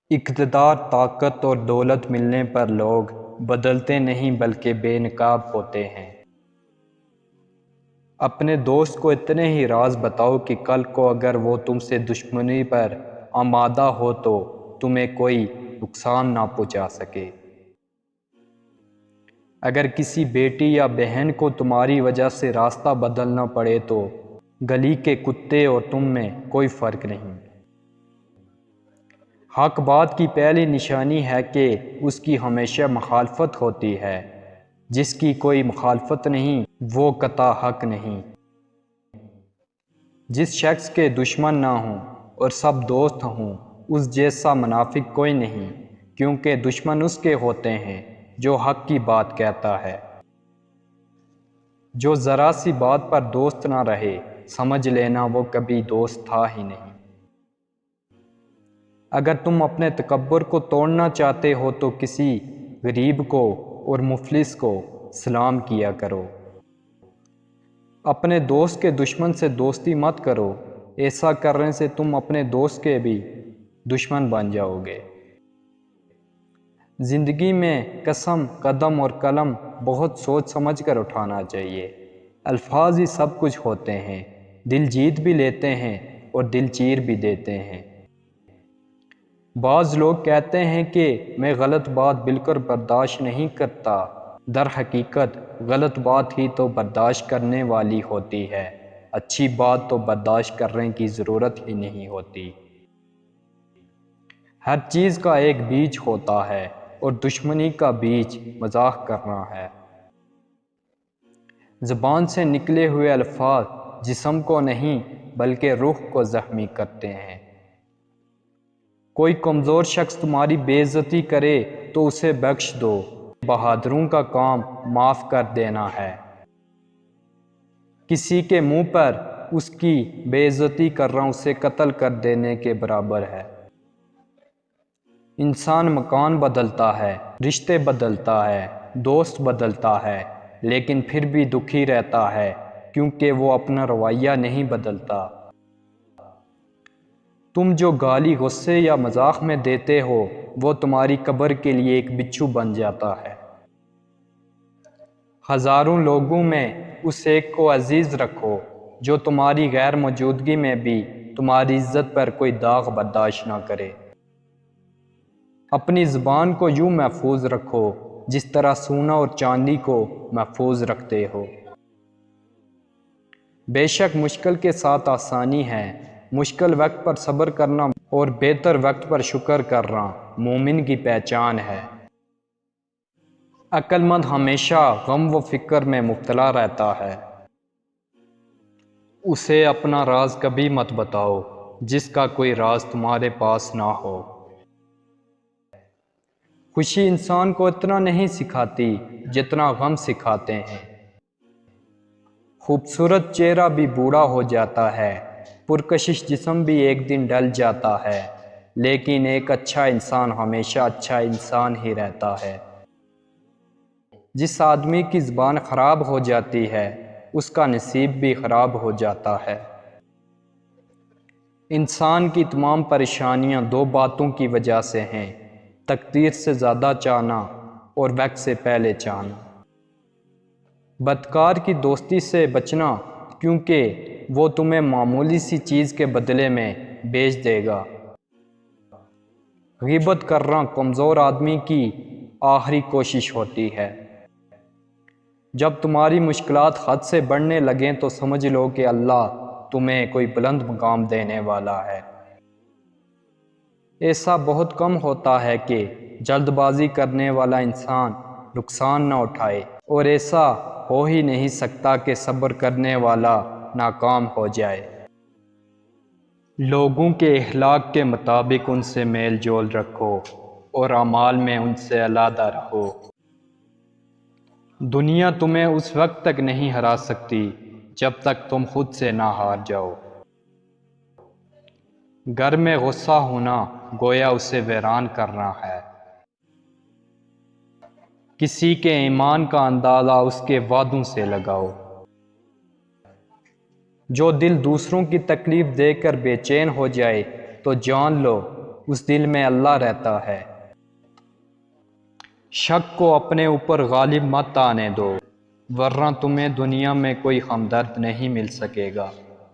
اقتدار، طاقت اور دولت ملنے پر لوگ بدلتے نہیں بلکہ بے نقاب ہوتے ہیں۔ اپنے دوست کو اتنے ہی راز بتاؤ کہ کل کو اگر وہ تم سے دشمنی پر آمادہ ہو تو تمہیں کوئی نقصان نہ پہنچا سکے۔ اگر کسی بیٹی یا بہن کو تمہاری وجہ سے راستہ بدلنا پڑے تو گلی کے کتے اور تم میں کوئی فرق نہیں۔ حق بات کی پہلی نشانی ہے کہ اس کی ہمیشہ مخالفت ہوتی ہے۔ جس کی کوئی مخالفت نہیں وہ قطع حق نہیں۔ جس شخص کے دشمن نہ ہوں اور سب دوست ہوں اس جیسا منافق کوئی نہیں، کیونکہ دشمن اس کے ہوتے ہیں جو حق کی بات کہتا ہے۔ جو ذرا سی بات پر دوست نہ رہے سمجھ لینا وہ کبھی دوست تھا ہی نہیں۔ اگر تم اپنے تکبر کو توڑنا چاہتے ہو تو کسی غریب کو اور مفلس کو سلام کیا کرو۔ اپنے دوست کے دشمن سے دوستی مت کرو، ایسا کرنے سے تم اپنے دوست کے بھی دشمن بن جاؤ گے۔ زندگی میں قسم، قدم اور قلم بہت سوچ سمجھ کر اٹھانا چاہیے۔ الفاظ ہی سب کچھ ہوتے ہیں، دل جیت بھی لیتے ہیں اور دل چیر بھی دیتے ہیں۔ بعض لوگ کہتے ہیں کہ میں غلط بات بالکل برداشت نہیں کرتا، در حقیقت غلط بات ہی تو برداشت کرنے والی ہوتی ہے، اچھی بات تو برداشت کرنے کی ضرورت ہی نہیں ہوتی۔ ہر چیز کا ایک بیج ہوتا ہے اور دشمنی کا بیج مذاق کرنا ہے۔ زبان سے نکلے ہوئے الفاظ جسم کو نہیں بلکہ روح کو زخمی کرتے ہیں۔ کوئی کمزور شخص تمہاری بے عزتی کرے تو اسے بخش دو، بہادروں کا کام معاف کر دینا ہے۔ کسی کے منہ پر اس کی بے عزتی کرنا اسے قتل کر دینے کے برابر ہے۔ انسان مکان بدلتا ہے، رشتے بدلتا ہے، دوست بدلتا ہے، لیکن پھر بھی دکھی رہتا ہے کیونکہ وہ اپنا رویہ نہیں بدلتا۔ تم جو گالی غصے یا مذاق میں دیتے ہو وہ تمہاری قبر کے لیے ایک بچھو بن جاتا ہے۔ ہزاروں لوگوں میں اس ایک کو عزیز رکھو جو تمہاری غیر موجودگی میں بھی تمہاری عزت پر کوئی داغ برداشت نہ کرے۔ اپنی زبان کو یوں محفوظ رکھو جس طرح سونا اور چاندی کو محفوظ رکھتے ہو۔ بے شک مشکل کے ساتھ آسانی ہے، مشکل وقت پر صبر کرنا اور بہتر وقت پر شکر کرنا مومن کی پہچان ہے۔ عقل مند ہمیشہ غم و فکر میں مبتلا رہتا ہے۔ اسے اپنا راز کبھی مت بتاؤ جس کا کوئی راز تمہارے پاس نہ ہو۔ خوشی انسان کو اتنا نہیں سکھاتی جتنا غم سکھاتے ہیں۔ خوبصورت چہرہ بھی بوڑھا ہو جاتا ہے، پرکشش جسم بھی ایک دن ڈل جاتا ہے، لیکن ایک اچھا انسان ہمیشہ اچھا انسان ہی رہتا ہے۔ جس آدمی کی زبان خراب ہو جاتی ہے اس کا نصیب بھی خراب ہو جاتا ہے۔ انسان کی تمام پریشانیاں دو باتوں کی وجہ سے ہیں، تقدیر سے زیادہ چاہنا اور وقت سے پہلے چاہنا۔ بدکار کی دوستی سے بچنا کیونکہ وہ تمہیں معمولی سی چیز کے بدلے میں بیچ دے گا۔ غیبت کرنا کمزور آدمی کی آخری کوشش ہوتی ہے۔ جب تمہاری مشکلات حد سے بڑھنے لگیں تو سمجھ لو کہ اللہ تمہیں کوئی بلند مقام دینے والا ہے۔ ایسا بہت کم ہوتا ہے کہ جلد بازی کرنے والا انسان نقصان نہ اٹھائے، اور ایسا ہو ہی نہیں سکتا کہ صبر کرنے والا ناکام ہو جائے۔ لوگوں کے اخلاق کے مطابق ان سے میل جول رکھو اور اعمال میں ان سے علیحدہ رہو۔ دنیا تمہیں اس وقت تک نہیں ہرا سکتی جب تک تم خود سے نہ ہار جاؤ۔ گھر میں غصہ ہونا گویا اسے ویران کرنا ہے۔ کسی کے ایمان کا اندازہ اس کے وعدوں سے لگاؤ۔ جو دل دوسروں کی تکلیف دے کر بے چین ہو جائے تو جان لو اس دل میں اللہ رہتا ہے۔ شک کو اپنے اوپر غالب مت آنے دو، ورنہ تمہیں دنیا میں کوئی ہمدرد نہیں مل سکے گا۔